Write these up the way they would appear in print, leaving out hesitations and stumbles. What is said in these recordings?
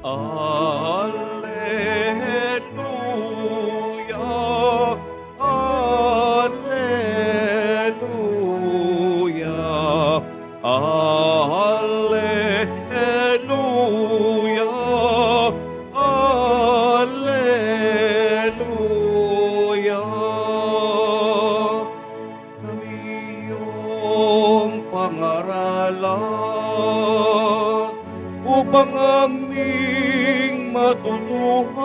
Alleluia, Alleluia, Alleluia, Alleluia. Kami iyong pangaralan upang aming matutuhan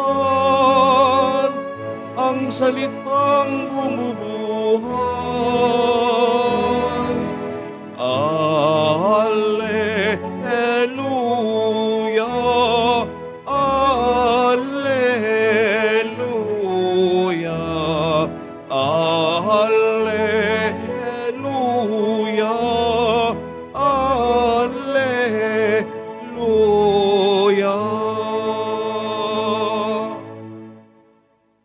ang salitang bumubuhay. Alleluia, Alleluia, Alleluia, Alleluia.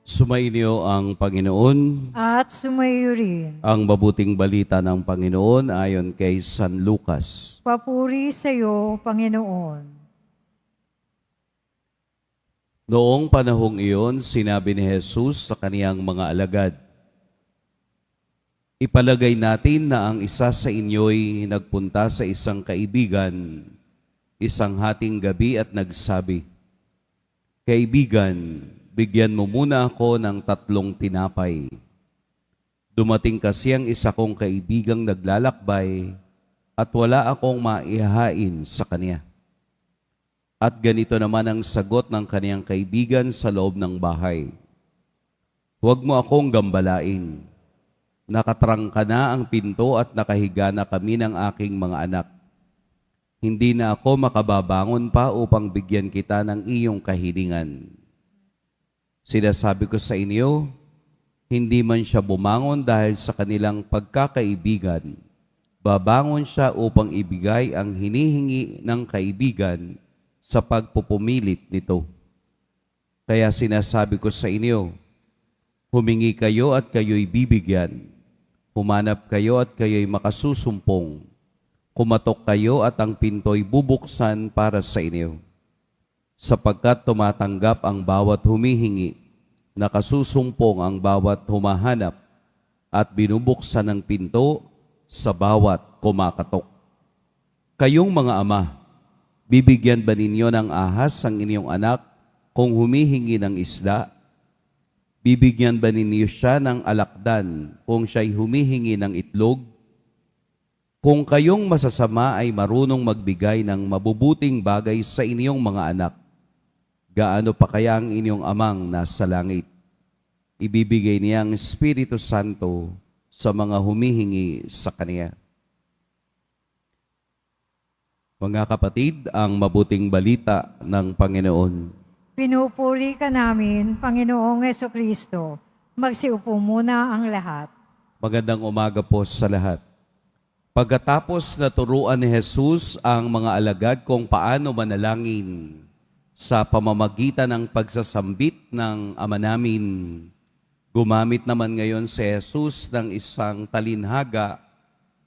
Sumainyo ang Panginoon. At sumayo rin. Ang mabuting balita ng Panginoon ayon kay San Lucas. Papuri sa iyo, Panginoon. Noong panahong iyon, sinabi ni Jesus sa kaniyang mga alagad, "Ipalagay natin na ang isa sa inyo'y nagpunta sa isang kaibigan, isang hating gabi at nagsabi, 'Kaibigan, bigyan mo muna ako ng 3 tinapay.' Dumating kasi ang isa kong kaibigang naglalakbay at wala akong maihahain sa kanya. At ganito naman ang sagot ng kaniyang kaibigan sa loob ng bahay, 'Huwag mo akong gambalain. Nakatrangka na ang pinto at nakahiga na kami ng aking mga anak. Hindi na ako makababangon pa upang bigyan kita ng iyong kahilingan.' Sinasabi ko sa inyo, hindi man siya bumangon dahil sa kanilang pagkakaibigan, babangon siya upang ibigay ang hinihingi ng kaibigan sa pagpupumilit nito. Kaya sinasabi ko sa inyo, humingi kayo at kayo'y bibigyan, humanap kayo at kayo'y makasusumpong, kumatok kayo at ang pinto'y bubuksan para sa inyo. Sapagkat tumatanggap ang bawat humihingi, nakasusumpong ang bawat humahanap, at binubuksan ang pinto sa bawat kumakatok. Kayong mga ama, bibigyan ba ninyo ng ahas ang inyong anak kung humihingi ng isda? Bibigyan ba ninyo siya ng alakdan kung siya'y humihingi ng itlog? Kung kayong masasama ay marunong magbigay ng mabubuting bagay sa inyong mga anak, gaano pa kaya ang inyong amang nasa langit? Ibibigay niya ang Espiritu Santo sa mga humihingi sa Kanya. Mga kapatid, ang mabuting balita ng Panginoon. Pinupuri ka namin, Panginoong Hesukristo. Magsiupo muna ang lahat. Magandang umaga po sa lahat. Pagkatapos na turuan ni Jesus ang mga alagad kung paano manalangin sa pamamagitan ng pagsasambit ng Ama namin, gumamit naman ngayon si Jesus ng isang talinhaga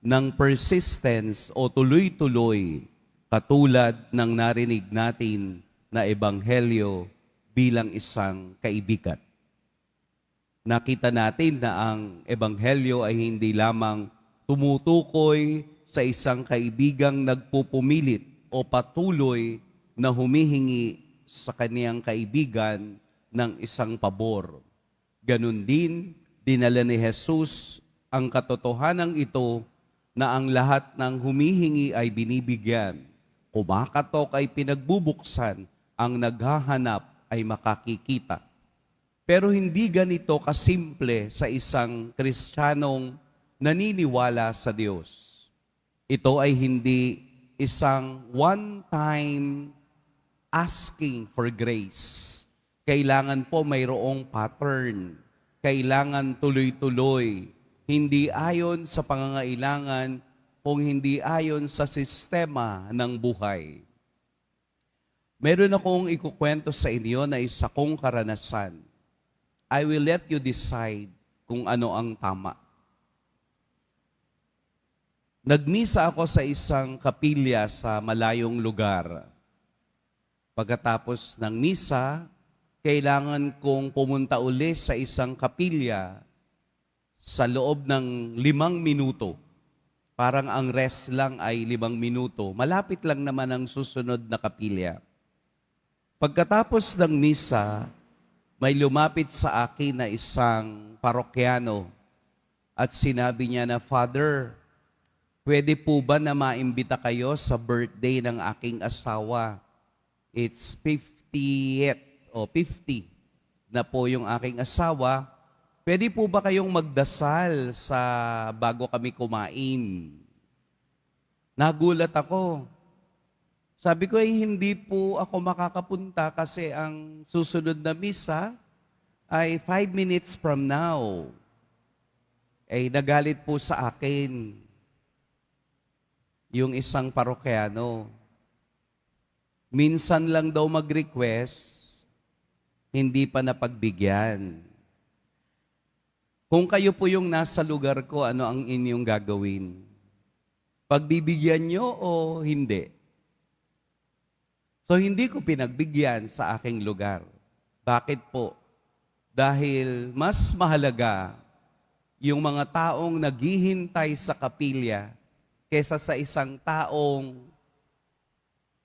ng persistence o tuloy-tuloy, katulad ng narinig natin na ebanghelyo bilang isang kaibigan. Nakita natin na ang ebanghelyo ay hindi lamang tumutukoy sa isang kaibigang nagpupumilit o patuloy na humihingi sa kaniyang kaibigan ng isang pabor. Ganun din, dinala ni Jesus ang katotohanan ito na ang lahat ng humihingi ay binibigyan, kumakatok ay pinagbubuksan, ang naghahanap ay makakikita. Pero hindi ganito kasimple sa isang Kristiyanong naniniwala sa Diyos. Ito ay hindi isang one-time asking for grace. Kailangan po mayroong pattern. Kailangan tuloy-tuloy. Hindi ayon sa pangangailangan kung hindi ayon sa sistema ng buhay. Meron akong ikukwento sa inyo na isa kong karanasan. I will let you decide kung ano ang tama. Nagmisa ako sa isang kapilya sa malayong lugar. Pagkatapos ng misa, kailangan kong pumunta uli sa isang kapilya sa loob ng 5 minuto. Parang ang rest lang ay 5 minuto. Malapit lang naman ang susunod na kapilya. Pagkatapos ng misa, may lumapit sa akin na isang parokyano at sinabi niya na, "Father, pwede po ba na maimbita kayo sa birthday ng aking asawa? It's 50th o 50 na po yung aking asawa. Pwede po ba kayong magdasal sa bago kami kumain?" Nagulat ako. Sabi ko, hindi po ako makakapunta kasi ang susunod na misa ay 5 minutes from now. Nagalit po sa akin yung isang parokyano. Minsan lang daw mag-request, hindi pa napagbigyan. Kung kayo po yung nasa lugar ko, ano ang inyong gagawin? Pagbibigyan nyo o hindi? So hindi ko pinagbigyan sa aking lugar. Bakit po? Dahil mas mahalaga yung mga taong naghihintay sa kapilya kesa sa isang taong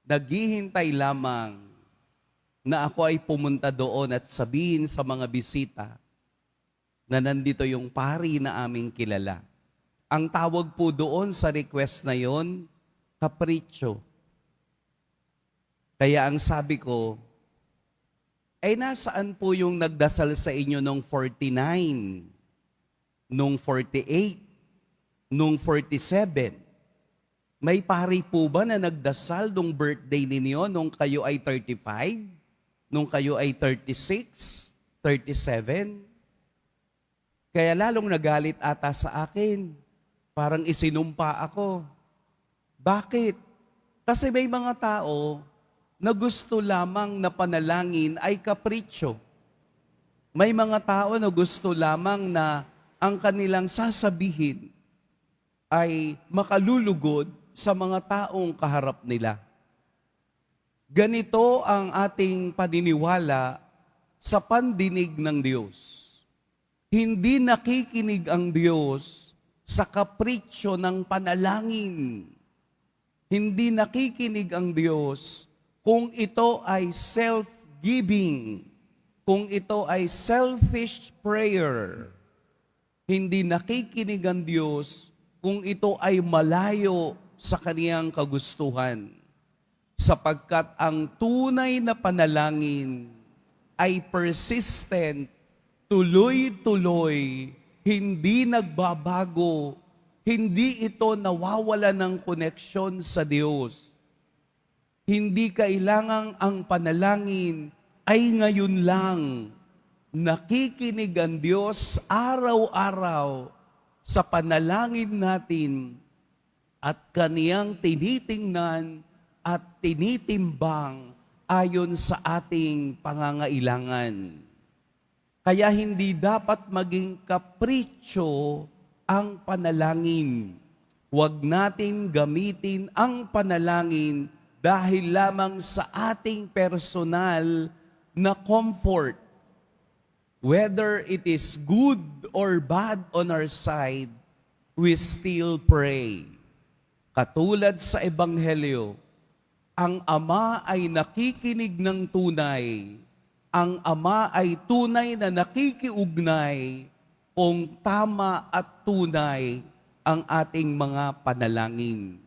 naghihintay lamang na ako ay pumunta doon at sabihin sa mga bisita na nandito yung pari na aming kilala. Ang tawag po doon sa request na yon, kapritsyo. Kaya ang sabi ko, nasaan po yung nagdasal sa inyo nung 49, nung 48, nung 47? May pari po ba na nagdasal nung birthday ninyo nung kayo ay 35? Nung kayo ay 36? 37? Kaya lalong nagalit ata sa akin. Parang isinumpa ako. Bakit? Kasi may mga tao na gusto lamang na panalangin ay kapritsyo. May mga tao na gusto lamang na ang kanilang sasabihin ay makalulugod sa mga taong kaharap nila. Ganito ang ating paniniwala sa pandinig ng Diyos. Hindi nakikinig ang Diyos sa kapritsyo ng panalangin. Hindi nakikinig ang Diyos kung ito ay self-giving, kung ito ay selfish prayer. Hindi nakikinig ang Diyos kung ito ay malayo sa kaniyang kagustuhan. Sapagkat ang tunay na panalangin ay persistent, tuloy-tuloy, hindi nagbabago, hindi ito nawawala ng koneksyon sa Diyos. Hindi kailangang ang panalangin ay ngayon lang. Nakikinig ang Diyos araw-araw sa panalangin natin at kaniyang tinitingnan at tinitimbang ayon sa ating pangangailangan. Kaya hindi dapat maging kapritsyo ang panalangin. Huwag natin gamitin ang panalangin dahil lamang sa ating personal na comfort. Whether it is good or bad on our side, we still pray. Katulad sa Ebanghelyo, ang Ama ay nakikinig ng tunay. Ang Ama ay tunay na nakikiugnay kung tama at tunay ang ating mga panalangin.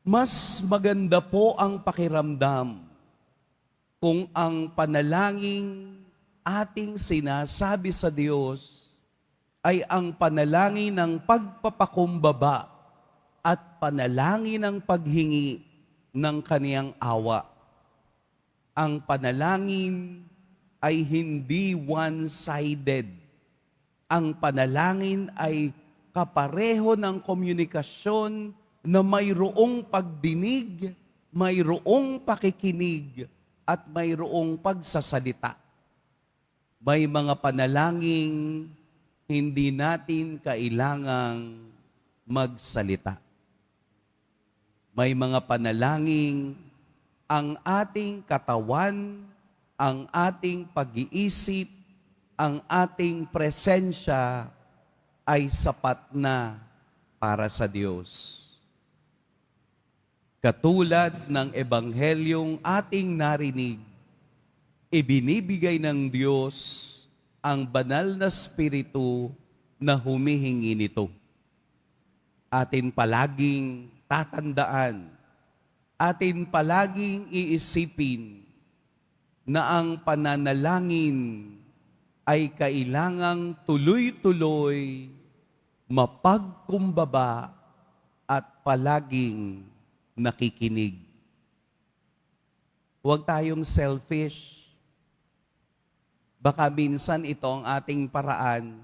Mas maganda po ang pakiramdam kung ang panalangin ating sinasabi sa Diyos ay ang panalangin ng pagpapakumbaba at panalangin ng paghingi ng kaniyang awa. Ang panalangin ay hindi one-sided. Ang panalangin ay kapareho ng komunikasyon na mayroong pagdinig, mayroong pakikinig, at mayroong pagsasalita. May mga panalangin hindi natin kailangang magsalita. May mga panalangin ang ating katawan, ang ating pag-iisip, ang ating presensya ay sapat na para sa Diyos. Katulad ng ebanghelyong ating narinig, ibinibigay ng Diyos ang banal na Espiritu na humihingi nito. Atin palaging tatandaan, atin palaging iisipin na ang pananalangin ay kailangang tuloy-tuloy, mapagkumbaba at palaging nakikinig. Huwag tayong selfish. Baka minsan ito ang ating paraan,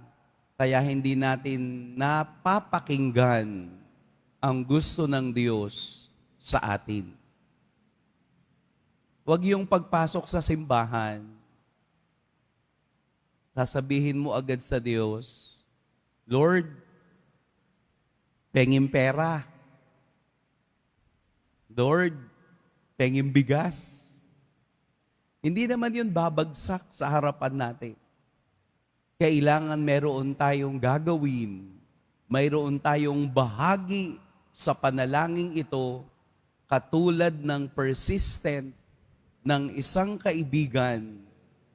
kaya hindi natin napapakinggan ang gusto ng Diyos sa atin. Huwag yung pagpasok sa simbahan, sasabihin mo agad sa Diyos, Lord, pengin pera. Lord, pengin bigas. Hindi naman yun babagsak sa harapan natin. Kailangan meron tayong gagawin, mayroon tayong bahagi sa panalangin ito, katulad ng persistent ng isang kaibigan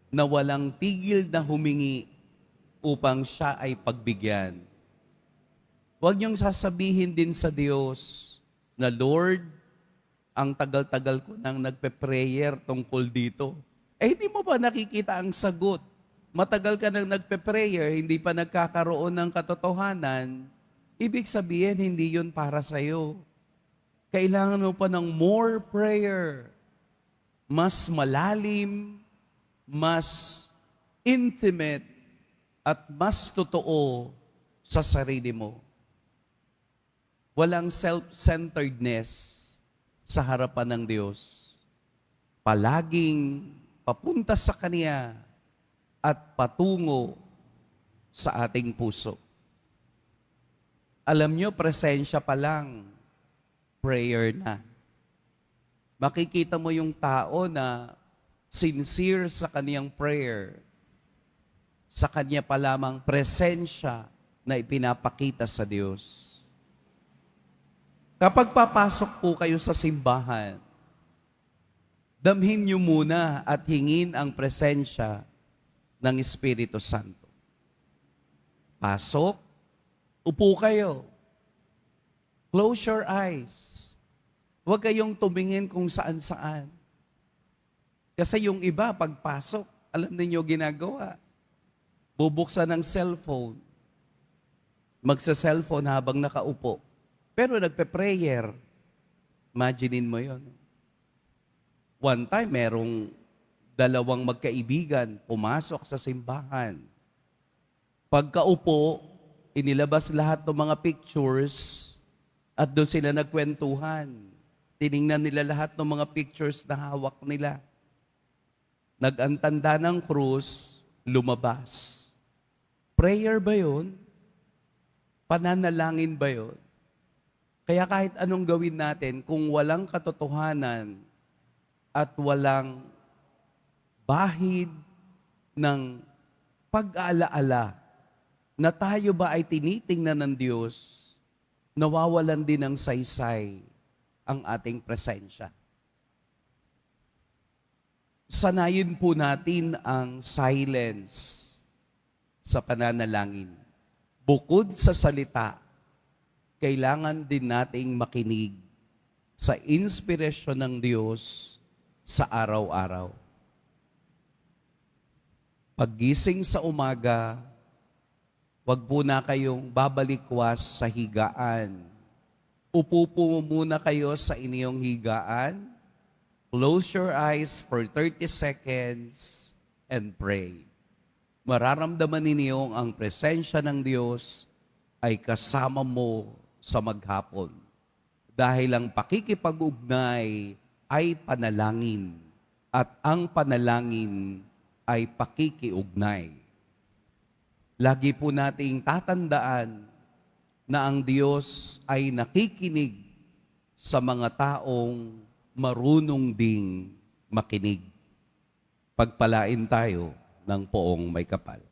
na walang tigil na humingi upang siya ay pagbigyan. Huwag niyong sasabihin din sa Diyos na, Lord, ang tagal-tagal ko nang nagpe-prayer tungkol dito. Hindi mo ba nakikita ang sagot? Matagal ka nang nagpe-prayer, hindi pa nagkakaroon ng katotohanan, ibig sabihin, hindi yun para sa'yo. Kailangan mo pa ng more prayer. Mas malalim, mas intimate, at mas totoo sa sarili mo. Walang self-centeredness sa harapan ng Diyos. Palaging papunta sa Kanya at patungo sa ating puso. Alam nyo, presensya pa lang, prayer na. Makikita mo yung tao na sincere sa kaniyang prayer, sa kanya pa lamang presensya na ipinapakita sa Diyos. Kapag papasok po kayo sa simbahan, damhin niyo muna at hingin ang presensya ng Espiritu Santo. Pasok, upo kayo. Close your eyes. Huwag kayong tumingin kung saan-saan. Kasi yung iba, pagpasok, alam niyo ginagawa. Bubuksan ng cellphone. Magsa-cellphone habang nakaupo. Pero nagpe-prayer. Imaginein mo yon. One time, merong dalawang magkaibigan pumasok sa simbahan. Pagkaupo, inilabas lahat ng mga pictures at doon sila nagkwentuhan. Tiningnan nila lahat ng mga pictures na hawak nila. Nag-antanda ng krus, lumabas. Prayer ba yun? Pananalangin ba yun? Kaya kahit anong gawin natin, kung walang katotohanan at walang bahid ng pag-aalaala na tayo ba ay tinitingnan ng Diyos, nawawalan din ng saysay ang ating presensya. Sanayin po natin ang silence sa pananalangin. Bukod sa salita, kailangan din nating makinig sa inspirasyon ng Diyos sa araw-araw. Paggising sa umaga, wag po na kayong babalikwas sa higaan. Upo po muna kayo sa inyong higaan. Close your eyes for 30 seconds and pray. Mararamdaman ninyo ang presensya ng Diyos ay kasama mo sa maghapon. Dahil ang pakikipag-ugnay ay panalangin at ang panalangin ay pakikiugnay. Lagi po nating tatandaan na ang Diyos ay nakikinig sa mga taong marunong ding makinig. Pagpalain tayo ng poong may kapal.